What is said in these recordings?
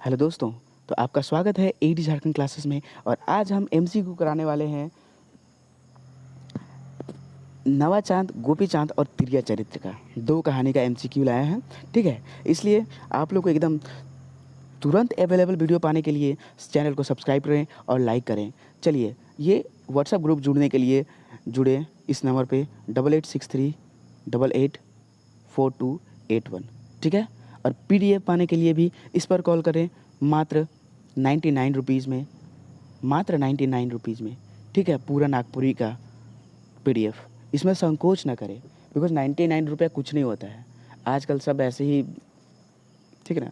Hello दोस्तों, तो आपका स्वागत है एडी झारखंड क्लासेस में। और आज हम एमसीक्यू कराने वाले हैं नवा चांद, गोपी चांद और तिरिया चरित्र का। दो कहानी का एमसीक्यू लाए हैं, ठीक है। इसलिए आप लोग को एकदम तुरंत अवेलेबल वीडियो पाने के लिए इस चैनल को सब्सक्राइब करें और लाइक करें। चलिए, ये व्हाट्सएप ग्रुप जुड़ने के लिए जुड़े इस नंबर पे 8863884281, ठीक है। और पीडीएफ पाने के लिए भी इस पर कॉल करें, मात्र 99 रुपीज़ में, मात्र 99 रुपीज़ में, ठीक है। पूरा नागपुरी का पीडीएफ, इसमें संकोच ना करें, बिकॉज 99 रुपया कुछ नहीं होता है। आजकल सब ऐसे ही, ठीक है ना,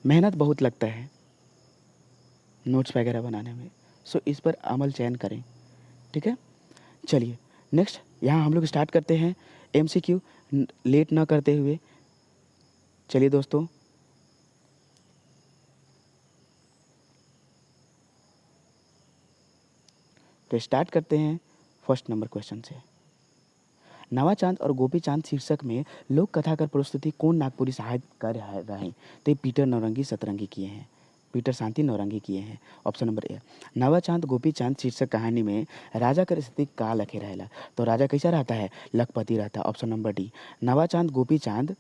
मेहनत बहुत लगता है नोट्स वगैरह बनाने में। सो इस पर अमल चयन करें, ठीक है। चलिए नेक्स्ट, यहाँ हम लोग स्टार्ट करते हैं एमसीक्यू लेट ना करते हुए। चलिए दोस्तों, तो स्टार्ट करते हैं फर्स्ट नंबर क्वेश्चन से। नवा चांद और गोपी चांद शीर्षक में लोक कथाकार प्रस्तुति कौन नागपुरी साहित्य कर रहे हैं? तो ये पीटर नौरंगी सतरंगी किए हैं, पीटर शांति नौरंगी किए हैं। Option number A. नवा चांद गोपी चांद शीर्षक कहानी में राजा कर स्थिति का लखे रहेला। तो राजा कैसा रहता है? लखपति रहता है। Option number D. नवा चांद गोपी चांद,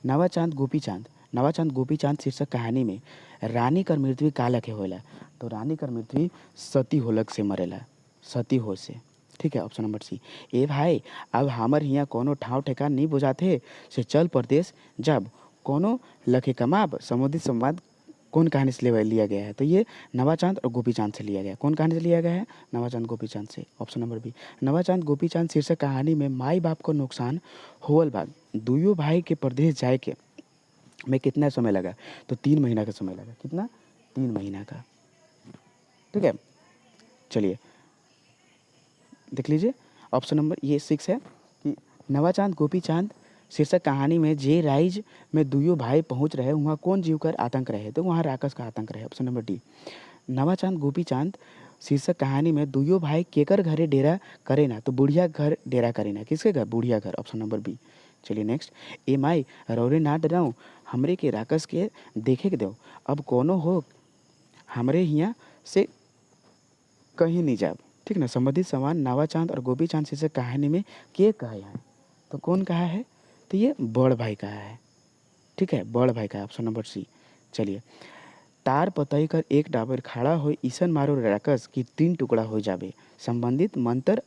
नवा चांद गोपी चांद, नवा चांद गोपी चांद शीर्षक कहानी में रानी कर मृत्यु का लखे होला। तो रानी कर मृत्यु सती होलक से मरेला, सती हो से, ठीक है। ऑप्शन नंबर सी। ए भाई, अब हमर हियाँ कोनो ठाव ठेकान नहीं बुझाते से चल प्रदेश जब कोनो लखे कमाब। समुद्री संवाद कौन कहानी से लिया गया है? तो ये नवा चांद और गोपी चांद से लिया गया है। कौन कहानी से लिया गया है? नवा चांद गोपी चांद से। Option number B. नवा चांद गोपी चांद शीर्षक कहानी में माई बाप को नुकसान होवल बा, दुयो भाई के प्रदेश जाए के में कितना समय लगा? तो 3 महीना का समय लगा। कितना? 3 महीना का, ठीक है। चलिए देख लीजिए, ऑप्शन नंबर ये 6 है कि नवा चांद गोपी चांद शीर्षक कहानी में जे राइज में दुयो भाई पहुंच रहे, वहाँ कौन जीव कर आतंक रहे? तो वहाँ राक्षस का आतंक रहे। Option number D. नवा चांद गोपी चांद शीर्षक कहानी में दुयो भाई केकर घरे डेरा करे ना? तो बुढ़िया घर डेरा करे ना। किसके घर? बुढ़िया घर। Option number B. चलिए नेक्स्ट। ए माई रौरे ना डराऊँ, हमरे के राक्षस के देखे के दो, अब कोनो हो हमरे हियाँ से कहीं नहीं जाब, ठीक ना। संबंधित समान नवा चांद और गोपी चांद शीर्षक कहानी में के कहा है? तो कौन कहा है? तो ये बड़ भाई कहा है, ठीक है। बड़ भाई का। Option number C. चलिए, तार पतई कर एक डाबर खड़ा हो ईसन मारो राकस की 3 टुकड़ा हो जाबे। संबंधित मंत्र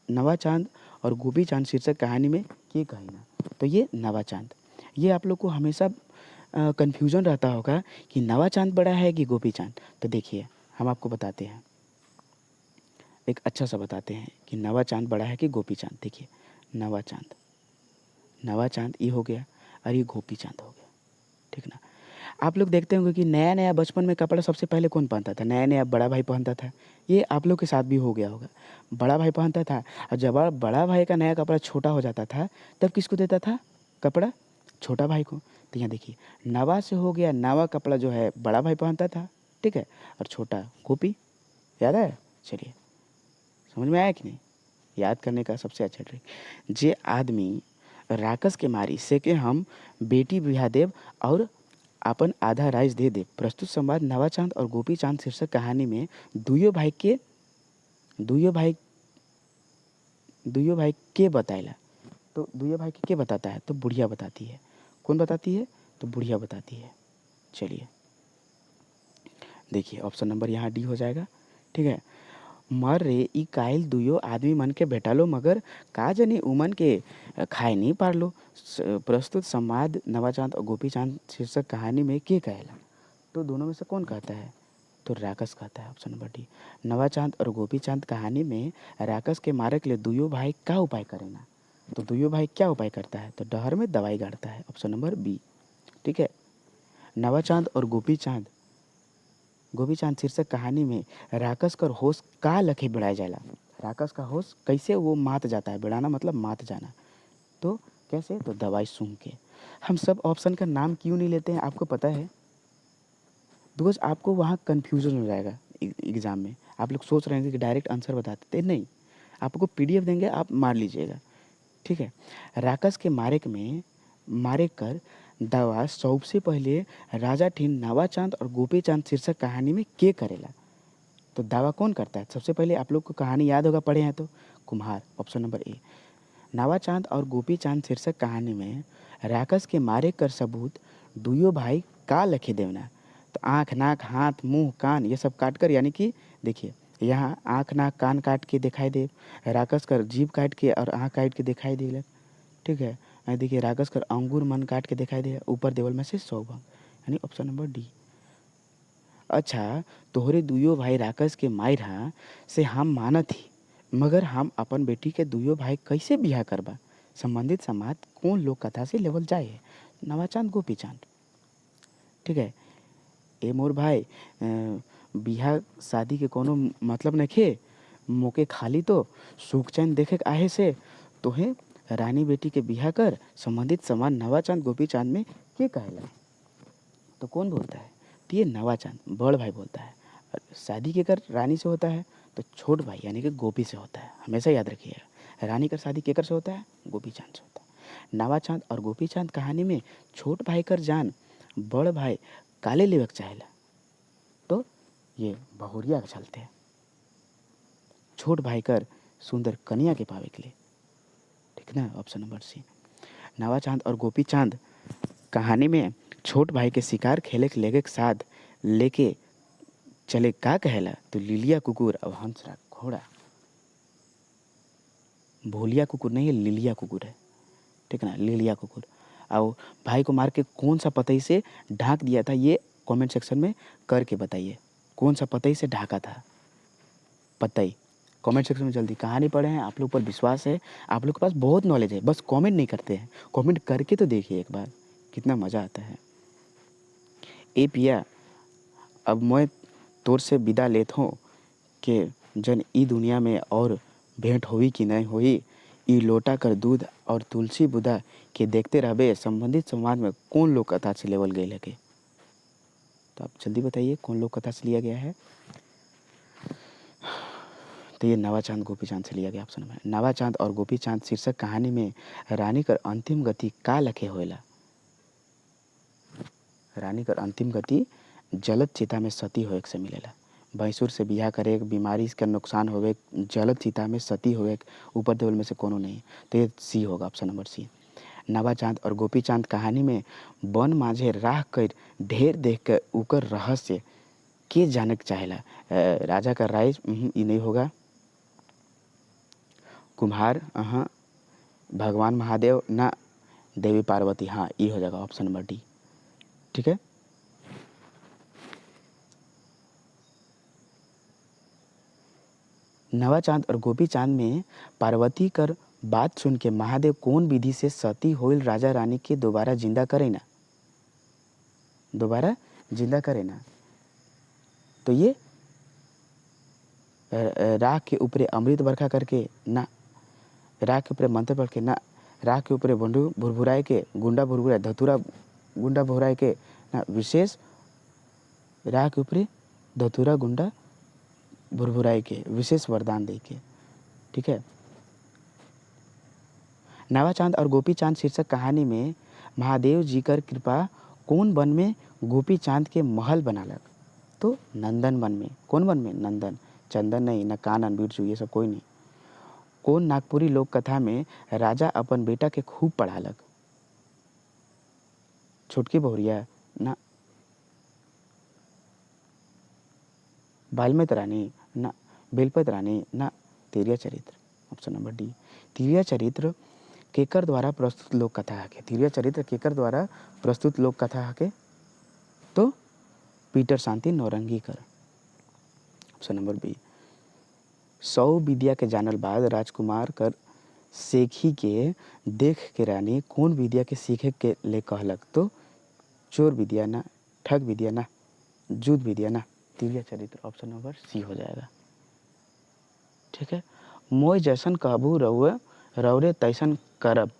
नवा चांद और गोपी चांद शीर्षक कहानी में के कही ना? तो ये नवा चांद। ये आप लोग को हमेशा कन्फ्यूजन रहता होगा कि नवा चांद बड़ा है कि गोपी चांद। तो देखिए, हम आपको बताते हैं, एक अच्छा सा बताते हैं कि नवा चांद बड़ा है कि गोपी चांद। देखिए, नवा चांद, नवा चांद ये हो गया और ये गोपी चांद हो गया, ठीक ना। आप लोग देखते होंगे कि नया नया बचपन में कपड़ा सबसे पहले कौन पहनता था? नया नया बड़ा भाई पहनता था। ये आप लोग के साथ भी हो गया होगा, बड़ा भाई पहनता था। और जब बड़ा भाई का नया कपड़ा छोटा हो जाता था, तब किसको देता था कपड़ा? छोटा भाई को। तो यहाँ देखिए, नवा से हो गया नवा कपड़ा जो है बड़ा भाई पहनता था, ठीक है। और छोटा गोपी, याद है? चलिए, समझ में आया कि नहीं? याद करने का सबसे अच्छा ट्रिक, जे आदमी राकस के मारी से के हम बेटी बिहा देव और अपन आधा राइज दे दे। प्रस्तुत संवाद नवा चांद और गोपी चांद शीर्षक कहानी में दुयो भाई के, दुयो भाई के बताएला। तो दुयो भाई के बताता है? तो बुढ़िया बताती है। कौन बताती है? तो बुढ़िया बताती है। चलिए देखिए, ऑप्शन नंबर यहाँ डी हो जाएगा, ठीक है। मर रे ई काइल दुयो आदमी मन के भेटालो, मगर का जनी उमन के खाए नहीं पारलो। प्रस्तुत संवाद नवा चांद और गोपी चांद शीर्षक कहानी में के कहेला? तो दोनों में से कौन कहता है? तो राकस कहता है। Option number D. नवा चांद और गोपी चांद कहानी में राकस के मारे के लिए दुयो भाई का उपाय करेना? तो दुयो भाई क्या उपाय करता है? तो डहर में दवाई गाड़ता है। ऑप्शन नंबर बी, ठीक है। नवा चांद और गोपी चांद, गोपी चांद शीर्षक कहानी में राकस कर होश का लखे बिड़ाया जाला। राकस का होश कैसे वो मात जाता है? बिड़ाना मतलब मात जाना। तो कैसे? तो दवाई सूंघ के। हम सब ऑप्शन का नाम क्यों नहीं लेते हैं आपको पता है? बिकॉज आपको वहाँ कन्फ्यूजन हो जाएगा एग्ज़ाम में। आप लोग सोच रहे हैं कि डायरेक्ट आंसर बताते थे, नहीं। आपको पीडीएफ देंगे, आप मार लीजिएगा, ठीक है। राकस के मारे कर दावा सबसे पहले राजा ठीन नावा चांद और गोपी चांद शीर्षक कहानी में के करेला। तो दावा कौन करता है? सबसे पहले आप लोग को कहानी याद होगा, पढ़े हैं तो, कुम्हार, ऑप्शन नंबर ए। नावा चांद और गोपी चांद शीर्षक कहानी में राक्षस के मारे कर सबूत दुयो भाई का लखे देवना। तो आँख नाक हाथ मुंह कान ये सब काट कर, यानी कि देखिए यहाँ आँख नाक कान काट के दिखाई दे, राक्षस कर जीभ काट के और आँख काट के दिखाई दे, ठीक है। देखिए राक्षस कर अंगूर मन काट के दिखाई दे, ऊपर देवल में से 100 भंग, यानी ऑप्शन नंबर डी। अच्छा, तोहरे दुयो भाई राक्षस के मायर हा से हम मानत ही, मगर हम अपन बेटी के दुयो भाई कैसे बिहा करबा? संबंधित समाज कौन लोक कथा से लेवल जाए है? नवाचांद गोपी चांद, ठीक है। ए मोर भाई बिहा शादी के कोनो मतलब नखे, मोके खाली तो सुख चैन देखे के आहे से तोहे रानी बेटी के बिहा कर। संबंधित समाज नवाचांद गोपी चांद में के कहेला? तो कौन बोलता है? तो ये नवाचांद बड़ भाई बोलता है। और शादी केकर रानी से होता है? तो छोट भाई यानी कि गोपी से होता है, हमेशा याद रखिएगा। रानी का शादी केकर से होता है? गोपी चांद से होता है। नवाचांद और गोपी चांद कहानी में छोट भाई कर जान बड़ भाई काले लेवक चाहेला, तो ये बहुरिया के चलते हैं। छोट भाई कर सुंदर कन्या के पावे के लिए, ठीक ना, ऑप्शन नंबर सी। नवाचांद और गोपी चांद कहानी में छोट भाई के शिकार खेले के लेगे के साथ लेके चले का कहेला? तो लिलिया कुकुर और हंसराज घोड़ा। भोलिया कुकुर नहीं है, लिलिया कुकुर है, ठीक है ना, लिलिया कुकुर। और भाई को मार के कौन सा पतई से ढाक दिया था, ये कमेंट सेक्शन में करके बताइए। कौन सा पतई से ढाका था? पतई कमेंट सेक्शन में जल्दी। कहानी पढ़े हैं, आप लोग पर विश्वास है, आप लोग के पास बहुत नॉलेज है, बस कमेंट नहीं करते हैं। कमेंट करके तो देखिए एक बार, कितना मज़ा आता है। ए पिया, अब मैं तोर से विदा लेत हूँ कि जन ई दुनिया में और भेंट होई कि नहीं होई, ई लोटा कर दूध और तुलसी बुदा के देखते रहबे। संबंधित समाज में कौन लोक कथा से लेवल गई लगे? तो आप जल्दी बताइए कौन लोक कथा से लिया गया है? तो ये नवाचांद गोपी चांद से लिया गया, ऑप्शन में। नवाचांद और गोपी चांद शीर्षक कहानी में रानी कर अंतिम गति का लखे होएला? रानी कर अंतिम गति जलद चिता में सती होए से मिलेला। भैंसुर से बियाह करे, बीमारी का नुकसान होवे, जलद चिता में सती होवे, ऊपर देवल में से कोनो नहीं। तो ये सी होगा, ऑप्शन नंबर सी। नवाचांद और गोपी चांद कहानी में वन माझे राह कर ढेर देख कर उकर रहस्य के जाने के चाहेला? राजा का राय ये नहीं होगा। कुम्हार भगवान महादेव ना, देवी पार्वती, हाँ ये हो जाएगा, ऑप्शन नंबर डी, ठीक है। नवाचांद और गोपी चांद में पार्वती कर बात सुन के महादेव कौन विधि से सती होइल राजा रानी के दोबारा जिंदा करे ना? दोबारा जिंदा करे ना? तो ये राख के ऊपर अमृत बरखा करके ना, राख के ऊपर मंत्र पढ़ के ना, राख के ऊपर बंडू भुरभुराए के, गुंडा भुरभुराए धतूरा गुंडा भुराए के ना, विशेष राख के ऊपर धतूरा गुंडा भुरभुराए के विशेष वरदान दे के, ठीक है। नवाचांद और गोपी चांद शीर्षक कहानी में महादेव जी कर कृपा कौन वन में गोपी चांद के महल बनालक? तो नंदन वन में। कौन वन में? नंदन। चंदन नहीं, न कानन बिरजू ये सब कोई नहीं। कौन नागपुरी लोक कथा में राजा अपन बेटा के खूब पढ़ालक? छोटकी बहुरिया ना, बाल्मिक रानी ना, बेलपत रानी ना, तिरिया चरित्र, ऑप्शन नंबर डी। तिरिया चरित्र केकर द्वारा प्रस्तुत लोक कथा है? तिरिया चरित्र केकर द्वारा प्रस्तुत लोक कथा है? तो पीटर शांति नौरंगीकर, ऑप्शन नंबर बी। 100 विद्या के जानल बाद राजकुमार कर सेखी के देख के रानी कौन विद्या के सीखे के ले कहलक? तो चोर विद्या ना, ठग विद्या ना, जुद विद्या ना, तिरिया चरित्र, ऑप्शन नंबर सी हो जाएगा, ठीक है। मोय जैसन कहबू रउए रौरे तैसन करब,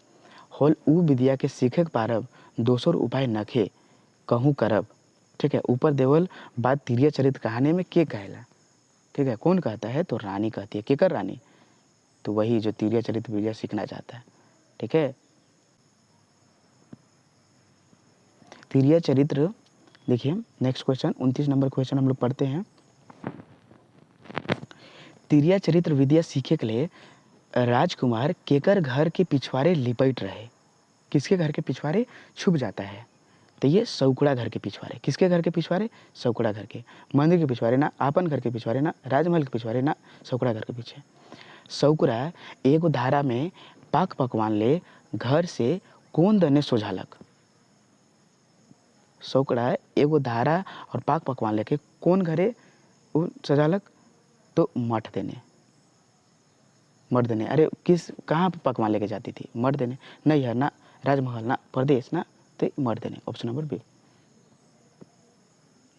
होल ऊ विद्या के सीखे पारब, दोसर उपाय नखे कहूँ करब, ठीक है। ऊपर देवल बात तिरिया चरित्र कहानी में के कहेला? ठीक है, कौन कहता है? तो रानी कहती है। केकर रानी? तो वही जो तिरिया चरित्र विद्या सीखना चाहता है, ठीक है। तिर्या चरित्र, देखिए नेक्स्ट क्वेश्चन 29 नंबर क्वेश्चन हम लोग पढ़ते हैं। तिर्या चरित्र विद्या सीखे के लिए राजकुमार केकर घर के पिछवाड़े लिपट रहे। किसके घर के पिछवाड़े छुप जाता है? तो ये सौकड़ा घर के पिछवाड़े। किसके घर के पिछवाड़े? सौकड़ा घर के। मंदिर के पिछवाड़े ना, आपन घर के पिछवाड़े ना, राजमहल के पिछवाड़े ना, सौकड़ा घर के पीछे। सौकड़ा एगो धारा में पाक पकवान ले घर से कौन दने सोझालक। सौकड़ा एगो धारा और पाक पकवान लेके कौन घरे सजालक? तो मठ देने। मठ देने, अरे किस कहाँ पे पकवान लेके जाती थी? मठ देने। नैहर ना, राजमहल ना, प्रदेश ना, तो मठ देने। Option number B.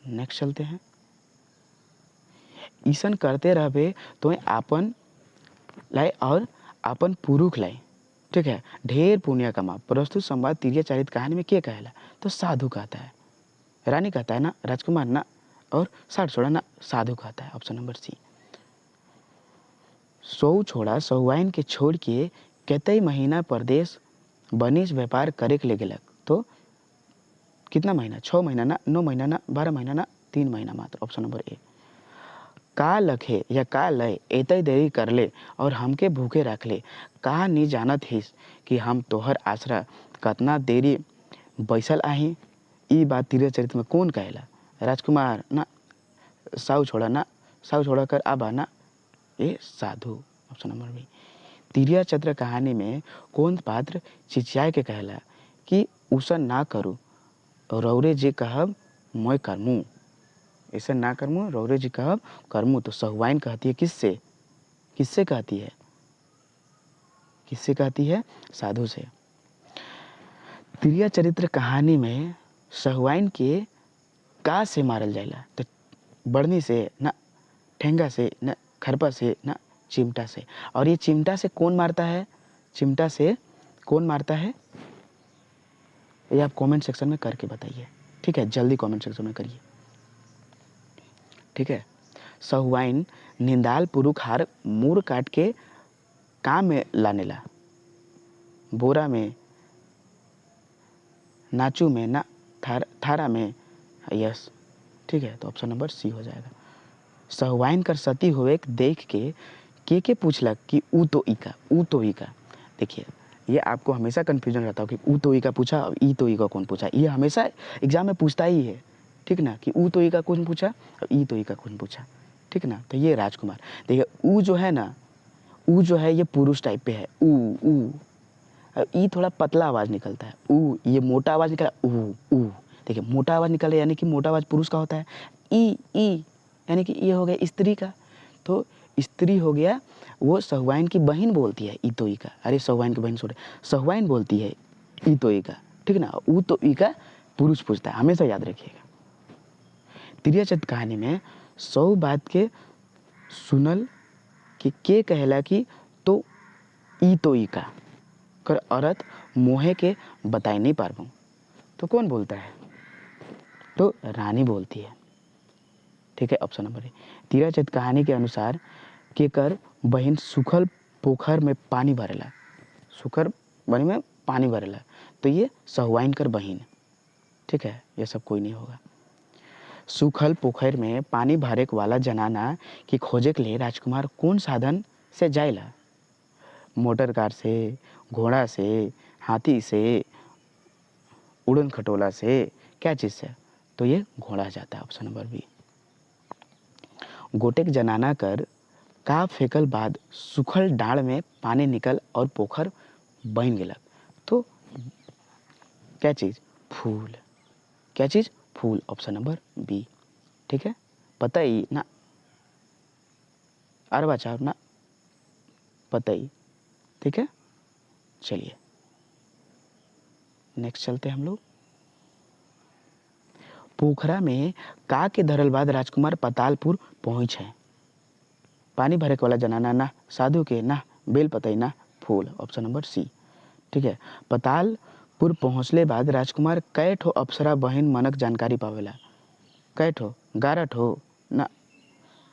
नेक्स्ट चलते हैं। ईसन करते रहबे तो आपन लाए और आपन पुरुष लाए, ठीक है, ढेर पुण्य कमा। प्रस्तुत संवाद तिर्या चरित कहानी में क्या कहला? तो साधु कहता है। रानी कहता है ना, राजकुमार ना, और साठ छोड़ा ना, साधु कहता है। Option number C. सौ छोड़ा सहुआइन के छोड़ के कतई महीना परदेश बनिज व्यापार करे के ले गेलक। तो कितना महीना? 6 महीना ना, 9 महीना ना, 12 महीना ना, 3 महीना मात्र। Option number A. का लखे या का लय एतई देरी कर ले और हमके भूखे रख ले। का नी जानत हिस कि हम तोहर आसरा कतना देरी बैसल आही। ई बात तिर्या चरित्र में कौन कहेला? राजकुमार ना, साउ छोड़ा ना, साउ छोड़ा कर आबा ना, ये साधु। Option number B. तिर्या चरित्र कहानी में कौन पात्र चिचियाए के कहला कि उसन ना करूँ, रौरे जी कहब मैं करमू। ऐसा ना करमू, रौरे जी कहब करमू। तो सहुआइन कहती है किससे? किससे कहती है? किससे कहती है? साधु से। तिर्या चरित्र कहानी में सहुआइन के का से मारल जाएला? तो बढ़नी से ना, ठेंगा से ना, खरपा से ना, चिमटा से। और ये चिमटा से कौन मारता है? चिमटा से कौन मारता है? ये आप कमेंट सेक्शन में करके बताइए, ठीक है, जल्दी कमेंट सेक्शन में करिए, ठीक है। सहुआइन निंदाल पुरुख हार मूर काट के काम में लाने ला। बोरा में, नाचू में ना, थारा में, यस, ठीक है। तो ऑप्शन नंबर सी हो जाएगा। सहुआइन कर सती हुए देख के पूछलक कि ऊ तो ई का, ऊ तो ई का। देखिए ये आपको हमेशा कन्फ्यूजन रहता हो कि ऊ तो ई का पूछा और ई तो ई का कौन पूछा। ये हमेशा एग्जाम में पूछता ही है, ठीक ना, कि ऊ तो ई का कौन पूछा और ई तो ई का कौन पूछा, ठीक ना। तो ये राजकुमार। देखिए ऊ जो है ना, ऊ जो है ये पुरुष टाइप पे है, ऊ ऊ। ई थोड़ा पतला आवाज़ निकलता है, ऊ। ये मोटा आवाज़ निकला, ऊ ऊ। देखिए मोटा आवाज़ निकले यानी कि मोटा आवाज़ पुरुष का होता है। ई यानी कि ये हो गया स्त्री का। तो स्त्री हो गया, वो सहुआइन की बहन बोलती है इतोई का। अरे सहुआइन की बहन छोड़े, सहुआइन बोलती है इतोई का, ठीक ना। ऊ तो ई का पुरुष पूछता है, हमेशा याद रखिएगा। तिर्या चरित्र कहानी में 100 बात के सुनल कि के कहला कि तो ई का कर औरत मोहे के बताई नहीं पारबू। तो कौन बोलता है? तो रानी बोलती है, ठीक है। Option number A. तिर्या चरित्र कहानी के अनुसार केकर बहन सुखल पोखर में पानी भरेला। सुखल बनी में पानी भरेला, तो ये सहुआइन कर बहन, ठीक है। ये सब कोई नहीं होगा। सुखल पोखर में पानी भरे वाला जनाना की खोजे के लिए राजकुमार कौन साधन से जाएला? मोटर कार से, घोड़ा से, हाथी से, उड़न खटोला से, क्या चीज़ से? तो ये घोड़ा जाता है। Option number B. गोटेक जनाना कर का फेंकल बाद सुखल डाढ़ में पानी निकल और पोखर बन गेलक। तो क्या चीज़? फूल। क्या चीज़? फूल। ऑप्शन नंबर बी, ठीक है। पतई ना, अरबा चार ना, पतई, ठीक है। चलिए नेक्स्ट चलते हैं हम लोग। पोखरा में का के धरल बाद राजकुमार पतालपुर पहुँचे। पानी भरे वाला जनाना ना, साधु के ना, बेल पतई ना, फूल। ऑप्शन नंबर सी, ठीक है। पतालपुर पहुँचले बाद राजकुमार कै ठो अप्सरा बहन मनक जानकारी पावेला। कै ठो? 11 ठो ना,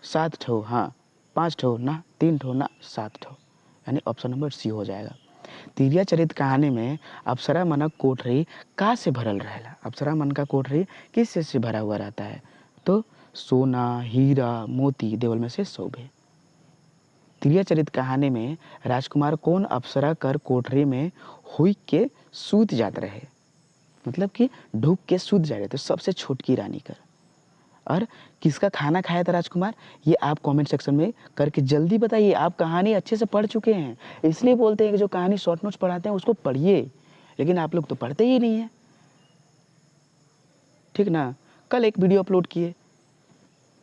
7 ठो, हाँ 5 ठो ना, 3 ठो ना, 7 ठो, यानी ऑप्शन नंबर सी हो जाएगा। तिरिया चरित कहानी में अप्सरा मनक कोठरी का से भरल रहेला। अप्सरा मन का कोठरी किस चीज से भरा हुआ रहता है? तो सोना, हीरा, मोती, देवल में से शोभे। तिरिया चरित कहानी में राजकुमार कौन अप्सरा कर कोठरी में हुई के सूत जात रहे, मतलब कि ढूक के सूत जा रहे थे, सबसे छोटकी रानी कर। और किसका खाना खाया था राजकुमार, ये आप कमेंट सेक्शन में करके जल्दी बताइए। आप कहानी अच्छे से पढ़ चुके हैं, इसलिए बोलते हैं कि जो कहानी शॉर्ट नोट्स पढ़ाते हैं उसको पढ़िए, लेकिन आप लोग तो पढ़ते ही नहीं हैं, ठीक ना। कल एक वीडियो अपलोड किए,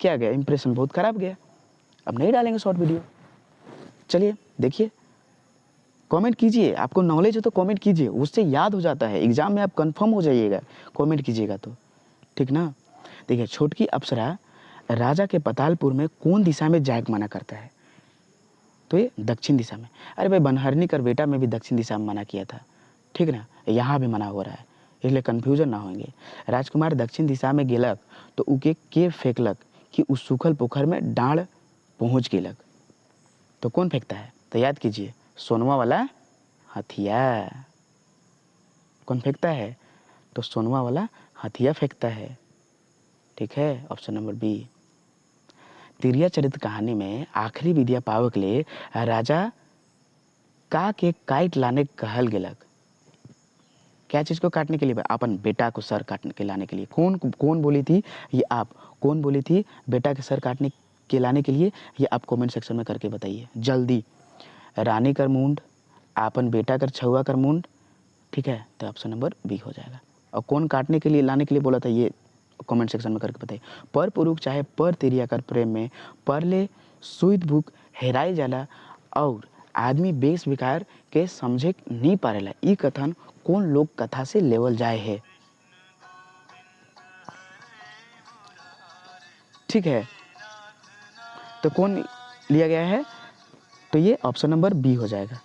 क्या गया, इंप्रेशन बहुत खराब गया, अब नहीं डालेंगे शॉर्ट वीडियो। चलिए देखिए, कमेंट कीजिए, आपको नॉलेज है तो कमेंट कीजिए, उससे याद हो जाता है, एग्जाम में आप कंफर्म हो जाइएगा कमेंट कीजिएगा तो, ठीक ना। देखिए, छोटकी अप्सरा राजा के पतालपुर में कौन दिशा में जाग मना करता है? तो ये दक्षिण दिशा में। अरे भाई, बनहरनी कर बेटा में भी दक्षिण दिशा में मना किया था, ठीक ना, यहाँ भी मना हो रहा है, इसलिए कन्फ्यूजन ना होंगे। राजकुमार दक्षिण दिशा में गेलक तो उके के फेंकलक कि उस सूखल पोखर में डांड पहुँच गेलक। तो कौन फेंकता है? तो याद कीजिए, सोनवा वाला हथिया। कौन फेंकता है? तो सोनवा वाला हथिया फेंकता है, ठीक है, ऑप्शन नंबर बी। तिरिया चरित कहानी में आखिरी विद्या पावे के लिए राजा का के काट लाने कहल गेलक। क्या चीज को काटने के लिए? अपन बेटा को सर काटने के लाने के लिए। कौन कौन बोली थी ये? आप कौन बोली थी बेटा के सर काटने के लाने के लिए? ये आप कमेंट सेक्शन में करके बताइए जल्दी। रानी कर मुंड, आपन बेटा कर छुआ कर मुंड, ठीक है, तो ऑप्शन नंबर बी हो जाएगा। और कौन काटने के लिए लाने के लिए बोला था, ये कमेंट सेक्शन में करके बताइए। पर पुरुष चाहे पर तिरिया कर प्रेम में परले सुईद भूख हेराई जाला और आदमी बेस विकार के समझे नहीं पारेला। ई कथन कौन लोक कथा से लेवल जाए है? ठीक है, तो कौन लिया गया है? तो ये ऑप्शन नंबर बी हो जाएगा।